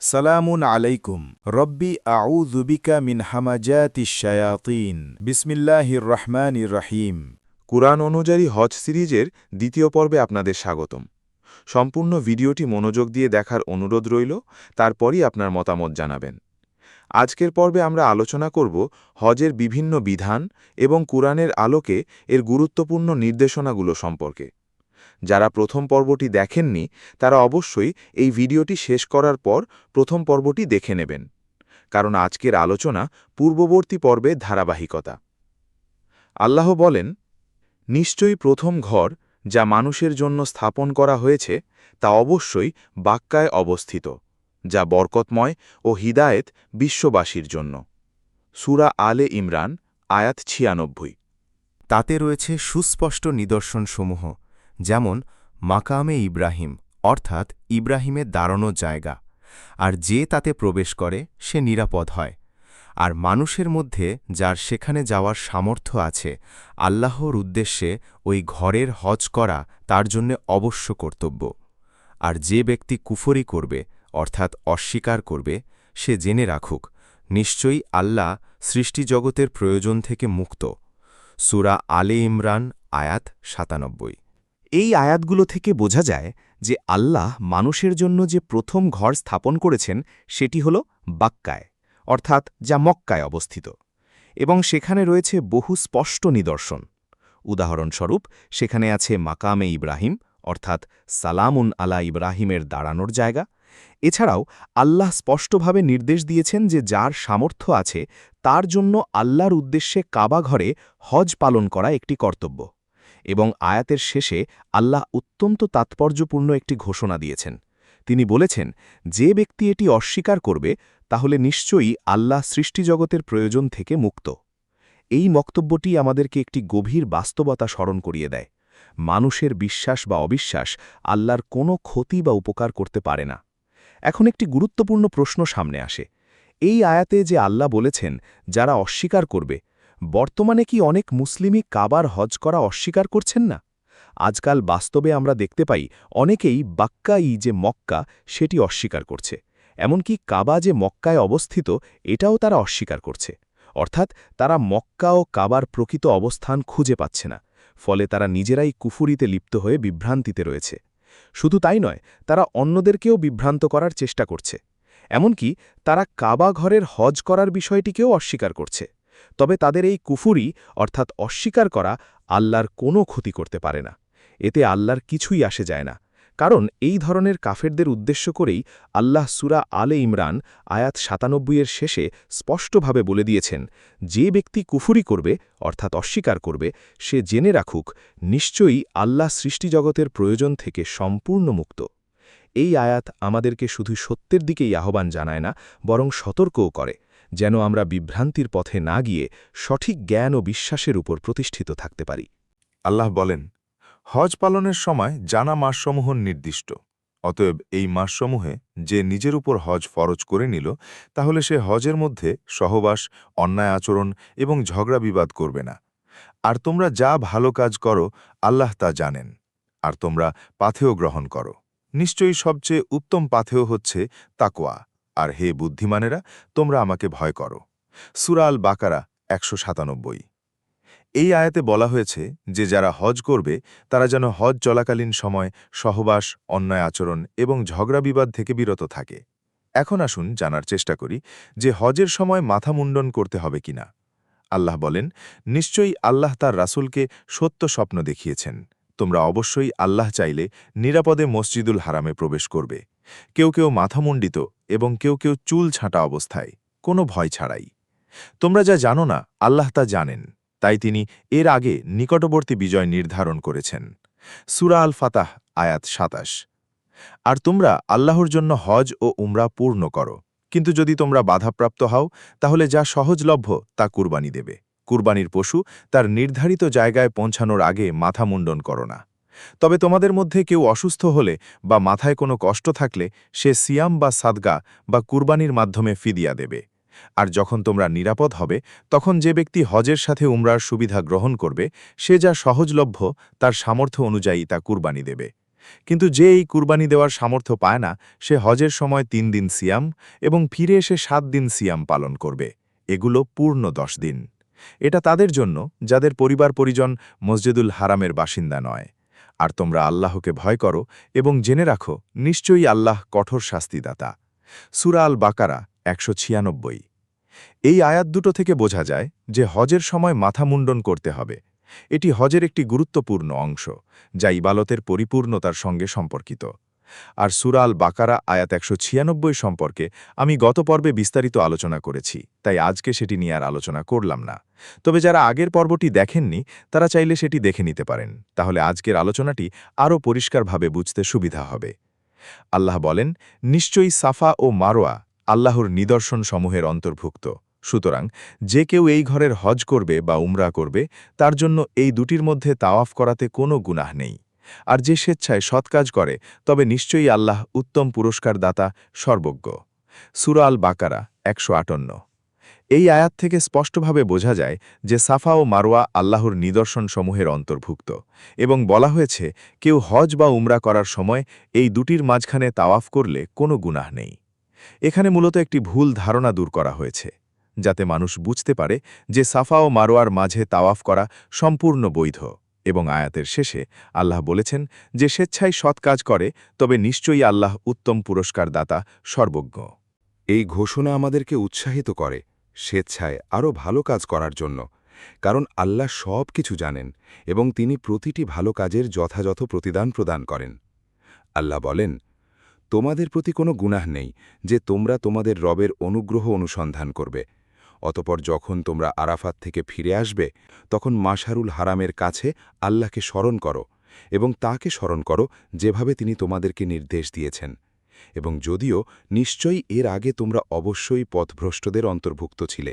সালামুন আলাইকুম রব্বি আউযু বিকা মিন হামাজাতিশ শায়াতিন বিসমিল্লাহির রহমানির রহিম। কুরআন অনুযায়ী হজ সিরিজের দ্বিতীয় পর্বে আপনাদের স্বাগতম। সম্পূর্ণ ভিডিওটি মনোযোগ দিয়ে দেখার অনুরোধ রইল, তারপরই আপনার মতামত জানাবেন। আজকের পর্বে আমরা আলোচনা করব হজের বিভিন্ন বিধান এবং কুরআনের আলোকে এর গুরুত্বপূর্ণ নির্দেশনাগুলো সম্পর্কে। যারা প্রথম পর্বটি দেখেননি তারা অবশ্যই এই ভিডিওটি শেষ করার পর প্রথম পর্বটি দেখে নেবেন, কারণ আজকের আলোচনা পূর্ববর্তী পর্বের ধারাবাহিকতা। আল্লাহ বলেন, নিশ্চয়ই প্রথম ঘর যা মানুষের জন্য স্থাপন করা হয়েছে তা অবশ্যই বাক্কায় অবস্থিত, যা বরকতময় ও হিদায়েত বিশ্ববাসীর জন্য। সূরা আলে ইমরান আয়াত ৯৬। তাতে রয়েছে সুস্পষ্ট নিদর্শনসমূহ, যেমন মাকামে ইব্রাহিম অর্থাৎ ইব্রাহিমের দাঁড়ানোর জায়গা, আর যে তাতে প্রবেশ করে সে নিরাপদ হয়। আর মানুষের মধ্যে যার সেখানে যাওয়ার সামর্থ্য আছে, আল্লাহর উদ্দেশ্যে ওই ঘরের হজ করা তার জন্য অবশ্য কর্তব্য। আর যে ব্যক্তি কুফরি করবে অর্থাৎ অস্বীকার করবে, সে জেনে রাখুক, নিশ্চয়ই আল্লাহ সৃষ্টিজগতের প্রয়োজন থেকে মুক্ত। সূরা আলে ইমরান আয়াত ৯৭। এই আয়াতগুলো থেকে বোঝা যায় যে আল্লাহ মানুষের জন্য যে প্রথম ঘর স্থাপন করেছেন সেটি হল বাক্কায়, অর্থাৎ যা মক্কায় অবস্থিত, এবং সেখানে রয়েছে বহু স্পষ্ট নিদর্শন। উদাহরণস্বরূপ সেখানে আছে মাকামে ইব্রাহিম অর্থাৎ সালামুন আলা ইব্রাহিমের দাঁড়ানোর জায়গা। এছাড়াও আল্লাহ স্পষ্টভাবে নির্দেশ দিয়েছেন যে যার সামর্থ্য আছে তার জন্য আল্লাহর উদ্দেশ্যে কাবা ঘরে হজ পালন করা একটি কর্তব্য। এবং আয়াতের শেষে আল্লাহ অত্যন্ত তাৎপর্যপূর্ণ একটি ঘোষণা দিয়েছেন। তিনি বলেছেন, যে ব্যক্তি এটি অস্বীকার করবে তাহলে নিশ্চয়ই আল্লাহ সৃষ্টিজগতের প্রয়োজন থেকে মুক্ত। এই বক্তব্যটি আমাদেরকে একটি গভীর বাস্তবতা স্মরণ করিয়ে দেয়। মানুষের বিশ্বাস বা অবিশ্বাস আল্লাহর কোনো ক্ষতি বা উপকার করতে পারে না। এখন একটি গুরুত্বপূর্ণ প্রশ্ন সামনে আসে। এই আয়াতে যে আল্লাহ বলেছেন যারা অস্বীকার করবে, বর্তমানে কি অনেক মুসলিমই কাবার হজ করা অস্বীকার করছেন না? আজকাল বাস্তবে আমরা দেখতে পাই অনেকেই বাক্কা-ই যে মক্কা সেটি অস্বীকার করছে। এমনকি কাবা যে মক্কায় অবস্থিত এটাও তারা অস্বীকার করছে। অর্থাৎ তারা মক্কা ও কাবার প্রকৃত অবস্থান খুঁজে পাচ্ছে না। ফলে তারা নিজেরাই কুফুরিতে লিপ্ত হয়ে বিভ্রান্তিতে রয়েছে। শুধু তাই নয়, তারা অন্যদেরকেও বিভ্রান্ত করার চেষ্টা করছে। এমনকি তারা কাবা ঘরের হজ করার বিষয়টিকেও অস্বীকার করছে। তবে তাদের এই কুফুরি অর্থাৎ অস্বীকার করা আল্লাহর কোনো ক্ষতি করতে পারে না। এতে আল্লাহর কিছুই আসে যায় না, কারণ এই ধরনের কাফেরদের উদ্দেশ্য করেই আল্লাহ সূরা আলে ইমরান আয়াত ৯৭ শেষে স্পষ্টভাবে বলে দিয়েছেন, যে ব্যক্তি কুফুরি করবে অর্থাৎ অস্বীকার করবে সে জেনে রাখুক, নিশ্চয়ই আল্লাহ সৃষ্টিজগতের প্রয়োজন থেকে সম্পূর্ণ মুক্ত। এই আয়াত আমাদেরকে শুধু সত্যের দিকেই আহ্বান জানায় না, বরং সতর্কও করে, যেন আমরা বিভ্রান্তির পথে না গিয়ে সঠিক জ্ঞান ও বিশ্বাসের উপর প্রতিষ্ঠিত থাকতে পারি। আল্লাহ বলেন, হজ পালনের সময় জানা মাসসমূহ নির্দিষ্ট। অতএব এই মাসসমূহে যে নিজের উপর হজ ফরজ করে নিল, তাহলে সে হজের মধ্যে সহবাস, অন্যায় আচরণ এবং ঝগড়া বিবাদ করবে না। আর তোমরা যা ভালো কাজ করো আল্লাহ তা জানেন। আর তোমরা পাথেয় গ্রহণ করো। নিশ্চয়ই সবচেয়ে উত্তম পাথেয় হচ্ছে তাকওয়া। আর হে বুদ্ধিমানেরা, তোমরা আমাকে ভয় করো। সূরা আল বাকারা ১৯৭। এই আয়াতে বলা হয়েছে যে যারা হজ করবে তারা যেন হজ চলাকালীন সময় সহবাস, অন্যায় আচরণ এবং ঝগড়া বিবাদ থেকে বিরত থাকে। এখন আসুন জানার চেষ্টা করি যে হজের সময় মাথা মুন্ডন করতে হবে কিনা। আল্লাহ বলেন, নিশ্চয়ই আল্লাহ তার রাসূলকে সত্য স্বপ্ন দেখিয়েছেন। তোমরা অবশ্যই আল্লাহ চাইলে নিরাপদে মসজিদুল হারামে প্রবেশ করবে, কেউ কেউ মাথামুণ্ডিত এবং কেউ কেউ চুল ছাঁটা অবস্থায়, কোনো ভয় ছাড়াই। তোমরা যা জানো না আল্লাহ তা জানেন, তাই তিনি এর আগে নিকটবর্তী বিজয় নির্ধারণ করেছেন। সূরা আল ফাতাহ আয়াত ২৭। আর তোমরা আল্লাহর জন্য হজ ও উমরা পূর্ণ করো, কিন্তু যদি তোমরা বাধাপ্রাপ্ত হও তাহলে যা সহজলভ্য তা কুরবানি দেবে। কুরবানির পশু তার নির্ধারিত জায়গায় পৌঁছানোর আগে মাথা মুন্ডন করো না। তবে তোমাদের মধ্যে কেউ অসুস্থ হলে বা মাথায় কোনো কষ্ট থাকলে সে সিয়াম বা সাদগা বা কুরবানির মাধ্যমে ফিদিয়া দেবে। আর যখন তোমরা নিরাপদ হবে তখন যে ব্যক্তি হজের সাথে উমরার সুবিধা গ্রহণ করবে সে যা সহজলভ্য তার সামর্থ্য অনুযায়ী তা কুরবানি দেবে। কিন্তু যে এই কুরবানি দেওয়ার সামর্থ্য পায় না, সে হজের সময় ৩ দিন সিয়াম এবং ফিরে এসে ৭ দিন সিয়াম পালন করবে। এগুলো পূর্ণ ১০ দিন। এটা তাদের জন্য যাদের পরিবার পরিজন মসজিদুল হারামের বাসিন্দা নয়। আর তোমরা আল্লাহকে ভয় করো এবং জেনে রাখো, নিশ্চয়ই আল্লাহ কঠোর শাস্তিদাতা। সূরা আল বাকারা ১৯৬ এই আয়াত দুটো থেকে বোঝা যায় যে হজের সময় মাথা মুন্ডন করতে হবে। এটি হজের একটি গুরুত্বপূর্ণ অংশ, যা ইবাদতের পরিপূর্ণতার সঙ্গে সম্পর্কিত। আর সূরা আল বাকারা আয়াত ১৯৬ সম্পর্কে আমি গত পর্বে বিস্তারিত আলোচনা করেছি, তাই আজকে সেটি নিয়ে আর আলোচনা করলাম না। তবে যারা আগের পর্বটি দেখেননি তারা চাইলে সেটি দেখে নিতে পারেন, তাহলে আজকের আলোচনাটি আরও পরিষ্কারভাবে বুঝতে সুবিধা হবে। আল্লাহ বলেন, নিশ্চয়ই সাফা ও মারোয়া আল্লাহর নিদর্শন সমূহের অন্তর্ভুক্ত। সুতরাং যে কেউ এই ঘরের হজ করবে বা উমরা করবে, তার জন্য এই দুটির মধ্যে তাওয়াফ করাতে কোনো গুনাহ নেই। আর যে স্বেচ্ছায় সৎ কাজ করে, তবে নিশ্চয়ই আল্লাহ উত্তম পুরস্কার দাতা, সর্বজ্ঞ। সূরা আল বাকারা ১৫৮ এই আয়াত থেকে স্পষ্টভাবে বোঝা যায় যে সাফা ও মারোয়া আল্লাহর নিদর্শন সমূহের অন্তর্ভুক্ত, এবং বলা হয়েছে কেউ হজ বা উমরা করার সময় এই দুটির মাঝখানে তাওয়াফ করলে কোনো গুনাহ নেই। এখানে মূলত একটি ভুল ধারণা দূর করা হয়েছে, যাতে মানুষ বুঝতে পারে যে সাফা ও মারোয়ার মাঝে তাওয়াফ করা সম্পূর্ণ বৈধ, এবং আয়াতের শেষে আল্লাহ বলেছেন যে স্বেচ্ছায় সৎ কাজ করে, তবে নিশ্চয়ই আল্লাহ উত্তম পুরস্কার দাতা, সর্বজ্ঞ। এই ঘোষণা আমাদেরকে উৎসাহিত করে স্বেচ্ছায় আরও ভালো কাজ করার জন্য, কারণ আল্লাহ সব কিছু জানেন এবং তিনি প্রতিটি ভালো কাজের যথাযথ প্রতিদান প্রদান করেন। আল্লাহ বলেন, তোমাদের প্রতি কোনো গুনাহ নেই যে তোমরা তোমাদের রবের অনুগ্রহ অনুসন্ধান করবে। অতপর যখন তোমরা আরাফাত থেকে ফিরে আসবে, তখন মাশারুল হারামের কাছে আল্লাহকে স্মরণ করো এবং তাকে স্মরণ করো যেভাবে তিনি তোমাদেরকে নির্দেশ দিয়েছেন। এবং যদিও নিশ্চয়ই এর আগে তোমরা অবশ্যই পথভ্রষ্টদের অন্তর্ভুক্ত ছিলে।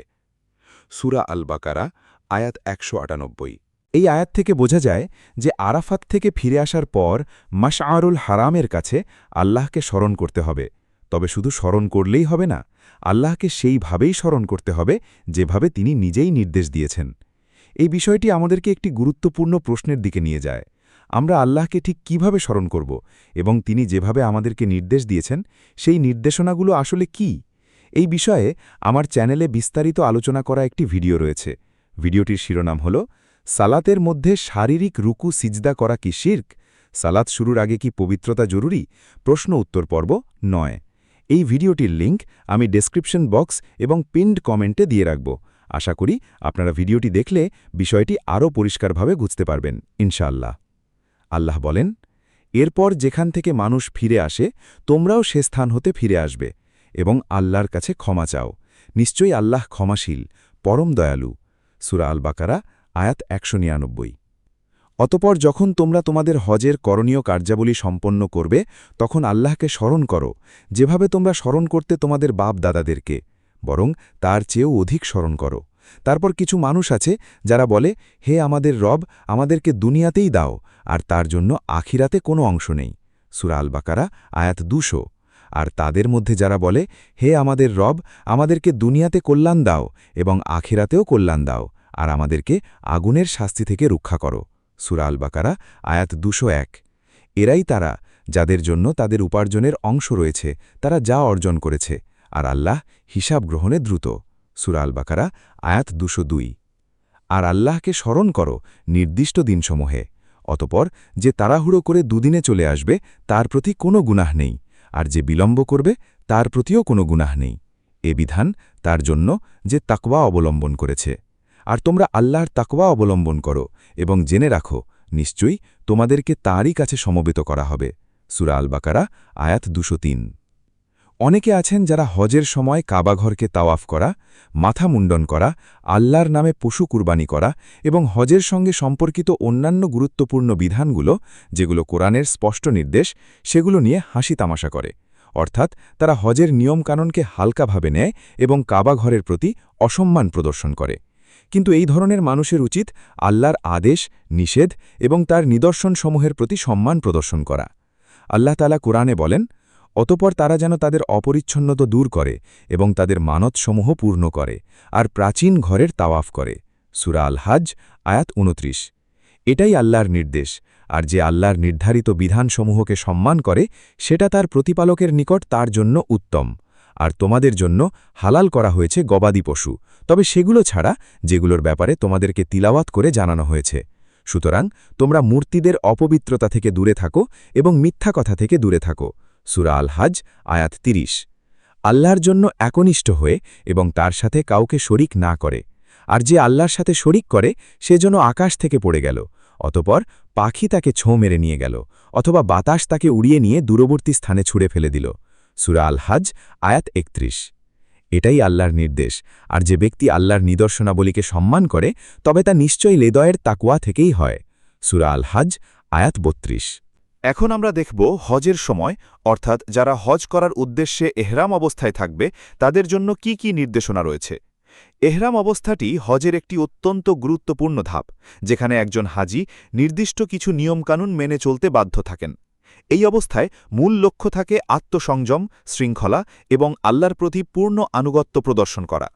সূরা আল বাকারা আয়াত ১৯৮ এই আয়াত থেকে বোঝা যায় যে আরাফাত থেকে ফিরে আসার পর মাশআরুল হারামের কাছে আল্লাহকে স্মরণ করতে হবে। তবে শুধু স্মরণ করলেই হবে না, আল্লাহকে সেইভাবেই স্মরণ করতে হবে যেভাবে তিনি নিজেই নির্দেশ দিয়েছেন। এই বিষয়টি আমাদেরকে একটি গুরুত্বপূর্ণ প্রশ্নের দিকে নিয়ে যায়। আমরা আল্লাহকে ঠিক কিভাবে স্মরণ করব এবং তিনি যেভাবে আমাদেরকে নির্দেশ দিয়েছেন সেই নির্দেশনাগুলো আসলে কি? এই বিষয়ে আমার চ্যানেলে বিস্তারিত আলোচনা করা একটি ভিডিও রয়েছে। ভিডিওটির শিরোনাম হল, সালাতের মধ্যে শারীরিক রুকু সিজদা করা কি শিরক? সালাত শুরুর আগে কি পবিত্রতা জরুরি? প্রশ্ন উত্তর পর্ব ৯। এই ভিডিওটির লিঙ্ক আমি ডেসক্রিপশন বক্স এবং পিন্ড কমেন্টে দিয়ে রাখব। আশা করি আপনারা ভিডিওটি দেখলে বিষয়টি আরও পরিষ্কারভাবে বুঝতে পারবেন, ইনশাআল্লাহ। আল্লাহ বলেন, এরপর যেখান থেকে মানুষ ফিরে আসে তোমরাও সে স্থান হতে ফিরে আসবে এবং আল্লাহর কাছে ক্ষমা চাও। নিশ্চয়ই আল্লাহ ক্ষমাশীল, পরম দয়ালু। সূরা আল বাকারা আয়াত ১৯৯ অতপর যখন তোমরা তোমাদের হজের করণীয় কার্যাবলী সম্পন্ন করবে, তখন আল্লাহকে স্মরণ করো যেভাবে তোমরা স্মরণ করতে তোমাদের বাপ দাদাদেরকে, বরং তার চেয়েও অধিক স্মরণ করো। তারপর কিছু মানুষ আছে যারা বলে, হে আমাদের রব, আমাদেরকে দুনিয়াতেই দাও, আর তার জন্য আখিরাতে কোনো অংশ নেই। সূরা আল বাকারা আয়াত ২০০ আর তাদের মধ্যে যারা বলে, হে আমাদের রব, আমাদেরকে দুনিয়াতে কল্যাণ দাও এবং আখিরাতেও কল্যাণ দাও, আর আমাদেরকে আগুনের শাস্তি থেকে রক্ষা করো। সূরা আল বাকারা আয়াত ২০১ এরাই তারা যাদের জন্য তাদের উপার্জনের অংশ রয়েছে, তারা যা অর্জন করেছে, আর আল্লাহ হিসাব গ্রহণে দ্রুত। সূরা আল বাকারা আয়াত ২০২ আর আল্লাহকে স্মরণ করো নির্দিষ্ট দিনসমূহে। অতপর যে তাড়াহুড়ো করে দুদিনে চলে আসবে তার প্রতি কোনো গুনাহ নেই, আর যে বিলম্ব করবে তার প্রতিও কোনো গুনাহ নেই। এ বিধান তার জন্য যে তাকওয়া অবলম্বন করেছে। আর তোমরা আল্লাহর তাকওয়া অবলম্বন করো এবং জেনে রাখো, নিশ্চয়ই তোমাদেরকে তাঁরই কাছে সমবেত করা হবে। সূরা আল বাকারা আয়াত ২০৩ অনেকে আছেন যারা হজের সময় কাবাঘরকে তাওয়াফ করা, মাথা মুন্ডন করা, আল্লাহর নামে পশু কুরবানি করা এবং হজের সঙ্গে সম্পর্কিত অন্যান্য গুরুত্বপূর্ণ বিধানগুলো, যেগুলো কোরআনের স্পষ্ট নির্দেশ, সেগুলো নিয়ে হাসি তামাশা করে। অর্থাৎ তারা হজের নিয়মকানুনকে হালকাভাবে নেয় এবং কাবাঘরের প্রতি অসম্মান প্রদর্শন করে। কিন্তু এই ধরনের মানুষের উচিত আল্লাহর আদেশ, নিষেধ এবং তার নিদর্শনসমূহের প্রতি সম্মান প্রদর্শন করা। আল্লাহ তাআলা কোরআনে বলেন, অতপর তারা যেন তাদের অপরিচ্ছন্নতা দূর করে এবং তাদের মানতসমূহ পূর্ণ করে আর প্রাচীন ঘরের তাওয়াফ করে। সূরা আল হাজ আয়াত ২৯ এটাই আল্লাহর নির্দেশ, আর যে আল্লাহর নির্ধারিত বিধানসমূহকে সম্মান করে সেটা তার প্রতিপালকের নিকট তার জন্য উত্তম। আর তোমাদের জন্য হালাল করা হয়েছে গবাদি পশু, তবে সেগুলো ছাড়া যেগুলোর ব্যাপারে তোমাদেরকে তিলাওয়াত করে জানানো হয়েছে। সুতরাং তোমরা মূর্তিদের অপবিত্রতা থেকে দূরে থাকো এবং মিথ্যা কথা থেকে দূরে থাকো। সূরা আল হজ আয়াত ৩০। আল্লাহর জন্য একনিষ্ঠ হয়ে এবং তার সাথে কাউকে শরিক না করে। আর যে আল্লাহর সাথে শরিক করে সে যেন আকাশ থেকে পড়ে গেল, অতপর পাখি তাকে ছোঁ মেরে নিয়ে গেল, অথবা বাতাস তাকে উড়িয়ে নিয়ে দূরবর্তী স্থানে ছুঁড়ে ফেলে দিল। সূরা আল হজ আয়াত ৩১। এটাই আল্লাহর নির্দেশ, আর যে ব্যক্তি আল্লাহর নিদর্শনাবলীকে সম্মান করে তবে তা নিশ্চয়ই লেদয়ের তাকওয়া থেকেই হয়। সূরা আল হজ আয়াত ৩২। এখন আমরা দেখব হজের সময়, অর্থাৎ যারা হজ করার উদ্দেশ্যে এহরাম অবস্থায় থাকবে তাদের জন্য কি কি নির্দেশনা রয়েছে। এহরাম অবস্থাটি হজের একটি অত্যন্ত গুরুত্বপূর্ণ ধাপ, যেখানে একজন হাজি নির্দিষ্ট কিছু নিয়মকানুন মেনে চলতে বাধ্য থাকেন। এই অবস্থায় মূল লক্ষ্য থাকে আত্মসংযম, শৃঙ্খলা এবং আল্লাহর প্রতি পূর্ণ আনুগত্য প্রদর্শন করা।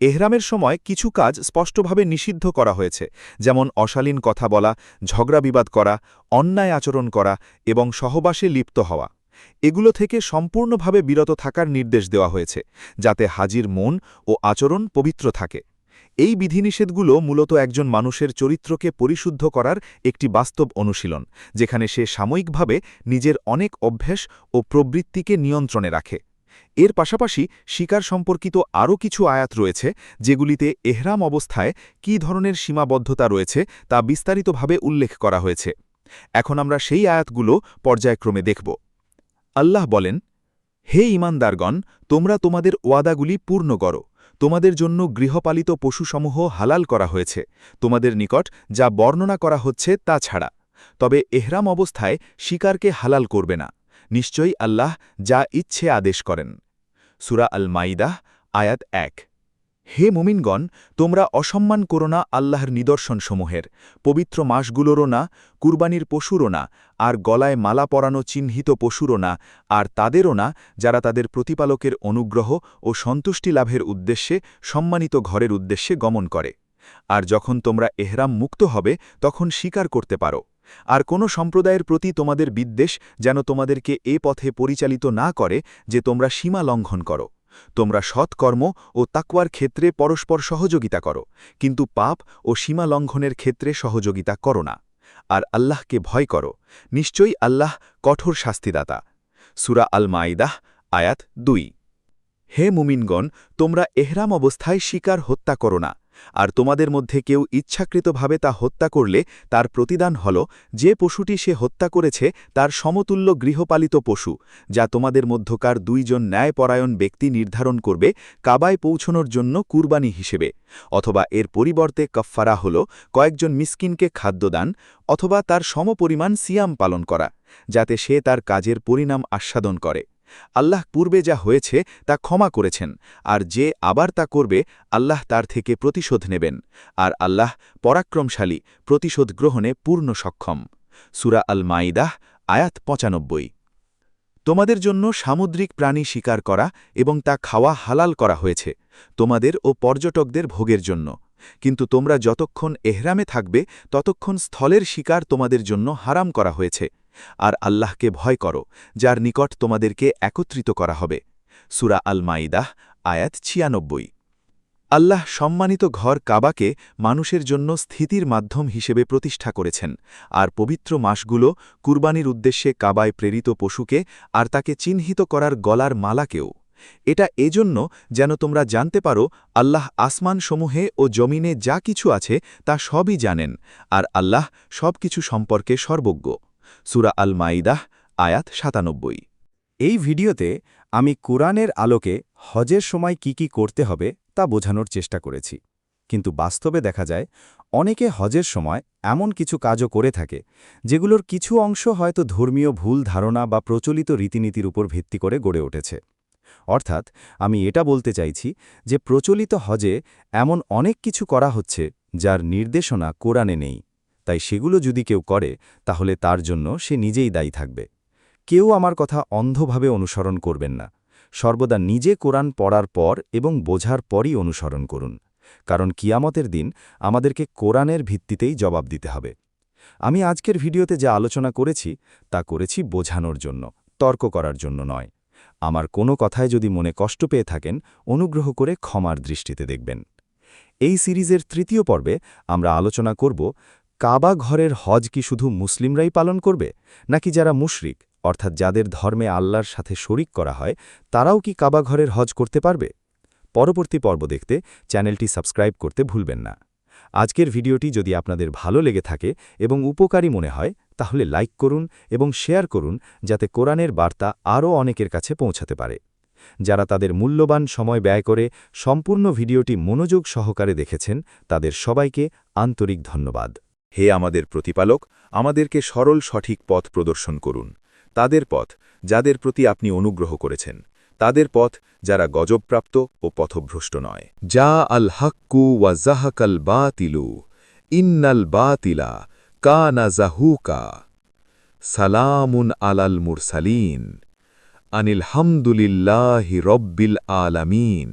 এহরামের সময় কিছু কাজ স্পষ্টভাবে নিষিদ্ধ করা হয়েছে, যেমন অশালীন কথা বলা, ঝগড়া বিবাদ করা, অন্যায় আচরণ করা এবং সহবাসে লিপ্ত হওয়া। এগুলো থেকে সম্পূর্ণভাবে বিরত থাকার নির্দেশ দেওয়া হয়েছে, যাতে হাজির মন ও আচরণ পবিত্র থাকে। এই বিধিনিষেধগুলো মূলত একজন মানুষের চরিত্রকে পরিশুদ্ধ করার একটি বাস্তব অনুশীলন, যেখানে সে সাময়িকভাবে নিজের অনেক অভ্যাস ও প্রবৃত্তিকে নিয়ন্ত্রণে রাখে। এর পাশাপাশি শিকার সম্পর্কিত আরও কিছু আয়াত রয়েছে, যেগুলিতে এহরাম অবস্থায় কী ধরনের সীমাবদ্ধতা রয়েছে তা বিস্তারিতভাবে উল্লেখ করা হয়েছে। এখন আমরা সেই আয়াতগুলো পর্যায়ক্রমে দেখব। আল্লাহ বলেন, হে ঈমানদারগণ, তোমরা তোমাদের ওয়াদাগুলি পূর্ণ করো। তোমাদের জন্য গৃহপালিত পশুসমূহ হালাল করা হয়েছে, তোমাদের নিকট যা বর্ণনা করা হচ্ছে তা ছাড়া। তবে এহরাম অবস্থায় শিকারকে হালাল করবে না। নিশ্চয়ই আল্লাহ যা ইচ্ছে আদেশ করেন। সূরা আল মাইদাহ আয়াত ১। হে মুমিনগণ, তোমরা অসম্মান করো না আল্লাহর নিদর্শনসমূহের, পবিত্র মাসগুলোরও না, কুরবানির পশুরও না, আর গলায় মালা পরানো চিহ্নিত পশুরও না, আর তাদেরও না যারা তাদের প্রতিপালকের অনুগ্রহ ও সন্তুষ্টি লাভের উদ্দেশ্যে সম্মানিত ঘরের উদ্দেশ্যে গমন করে। আর যখন তোমরা এহরাম মুক্ত হবে তখন স্বীকার করতে পারো। আর কোনো সম্প্রদায়ের প্রতি তোমাদের বিদ্বেষ যেন তোমাদেরকে এ পথে পরিচালিত না করে যে তোমরা সীমা লঙ্ঘন করো। তোমরা সৎকর্ম ও তাকওয়ার ক্ষেত্রে পরস্পর সহযোগিতা করো, কিন্তু পাপ ও সীমা লঙ্ঘনের ক্ষেত্রে সহযোগিতা করো না। আর আল্লাহকে ভয় করো, নিশ্চয়ই আল্লাহ কঠোর শাস্তিদাতা। সূরা আল মাইদাহ আয়াত ২। হে মুমিনগণ, তোমরা এহরাম অবস্থায় শিকার হত্যা করো না। আর তোমাদের মধ্যে কেউ ইচ্ছাকৃতভাবে তা হত্যা করলে তার প্রতিদান হল যে পশুটি সে হত্যা করেছে তার সমতুল্য গৃহপালিত পশু, যা তোমাদের মধ্যকার দুইজন ন্যায়পরায়ণ ব্যক্তি নির্ধারণ করবে কাবায় পৌঁছনোর জন্য কুরবানি হিসেবে, অথবা এর পরিবর্তে কফফারা হল কয়েকজন মিসকিনকে খাদ্যদান, অথবা তার সমপরিমাণ সিয়াম পালন করা, যাতে সে তার কাজের পরিণাম আস্বাদন করে। আল্লাহ পূর্বে যা হয়েছে তা ক্ষমা করেছেন, আর যে আবার তা করবে আল্লাহ তার থেকে প্রতিশোধ নেবেন, আর আল্লাহ পরাক্রমশালী, প্রতিশোধ গ্রহণে পূর্ণ সক্ষম। সূরা আল মাইদাহ আয়াত ৯৫। তোমাদের জন্য সামুদ্রিক প্রাণী শিকার করা এবং তা খাওয়া হালাল করা হয়েছে, তোমাদের ও পর্যটকদের ভোগের জন্য। কিন্তু তোমরা যতক্ষণ এহরামে থাকবে ততক্ষণ স্থলের শিকার তোমাদের জন্য হারাম করা হয়েছে। আর আল্লাহকে ভয় করো, যার নিকট তোমাদেরকে একত্রিত করা হবে। সূরা আল মাইদাহ আয়াত ৯৬। আল্লাহ সম্মানিত ঘর কাবাকে মানুষের জন্য স্থিতির মাধ্যম হিসেবে প্রতিষ্ঠা করেছেন, আর পবিত্র মাসগুলো কুরবানির উদ্দেশ্যে কাবায় প্রেরিত পশুকে আর তাকে চিহ্নিত করার গলার মালাকেও। এটা এজন্য যেন তোমরা জানতে পারো আল্লাহ আসমানসমূহে ও জমিনে যা কিছু আছে তা সবই জানেন, আর আল্লাহ সব কিছু সম্পর্কে সর্বজ্ঞ। সূরা আল মাইদাহ আয়াত ৯৭। এই ভিডিওতে আমি কুরআনের আলোকে হজের সময় কি করতে হবে তা বোঝানোর চেষ্টা করেছি, কিন্তু বাস্তবে দেখা যায় অনেকে হজের সময় এমন কিছু কাজও করে থাকে যেগুলোর কিছু অংশ হয়তো ধর্মীয় ভুল ধারণা বা প্রচলিত রীতিনীতির উপর ভিত্তি করে গড়ে উঠেছে। অর্থাৎ আমি এটা বলতে চাইছি যে প্রচলিত হজে এমন অনেক কিছু করা হচ্ছে যার নির্দেশনা কোরআনে নেই, তাই সেগুলো যদি কেউ করে তাহলে তার জন্য সে নিজেই দায়ী থাকবে। কেউ আমার কথা অন্ধভাবে অনুসরণ করবেন না, সর্বদা নিজে কোরআন পড়ার পর এবং বোঝার পরই অনুসরণ করুন, কারণ কিয়ামতের দিন আমাদেরকে কোরআনের ভিত্তিতেই জবাব দিতে হবে। আমি আজকের ভিডিওতে যা আলোচনা করেছি তা করেছি বোঝানোর জন্য, তর্ক করার জন্য নয়। আমার কোনো কথায় যদি মনে কষ্ট পেয়ে থাকেন, অনুগ্রহ করে ক্ষমার দৃষ্টিতে দেখবেন। এই সিরিজের তৃতীয় পর্বে আমরা আলোচনা করব কাবা ঘরের হজ কি শুধু মুসলিমরাই পালন করবে, নাকি যারা মুশরিক অর্থাৎ যাদের ধর্মে আল্লাহর সাথে শরিক করা হয় তারাও কি কাবা ঘরের হজ করতে পারবে। পরবর্তী পর্ব দেখতে চ্যানেলটি সাবস্ক্রাইব করতে ভুলবেন না। আজকের ভিডিওটি যদি আপনাদের ভালো লেগে থাকে এবং উপকারী মনে হয় তাহলে লাইক করুন এবং শেয়ার করুন, যাতে কোরআনের বার্তা আরও অনেকের কাছে পৌঁছাতে পারে। যারা তাদের মূল্যবান সময় ব্যয় করে সম্পূর্ণ ভিডিওটি মনোযোগ সহকারে দেখেছেন তাদের সবাইকে আন্তরিক ধন্যবাদ। হে আমাদের প্রতিপালক, আমাদেরকে সরল সঠিক পথ প্রদর্শন করুন, তাদের পথ যাদের প্রতি আপনি অনুগ্রহ করেছেন, তাদের পথ যারা গজবপ্রাপ্ত ও পথভ্রষ্ট নয়। যা আল হাক্কু ওয়া জাহাকাল বাতিলু ইন্নাল বাতিলা কানা জাহুকা। সালামুন আলাল মুরসালিন আনিল হামদুলিল্লাহি রব্বিল আলামিন।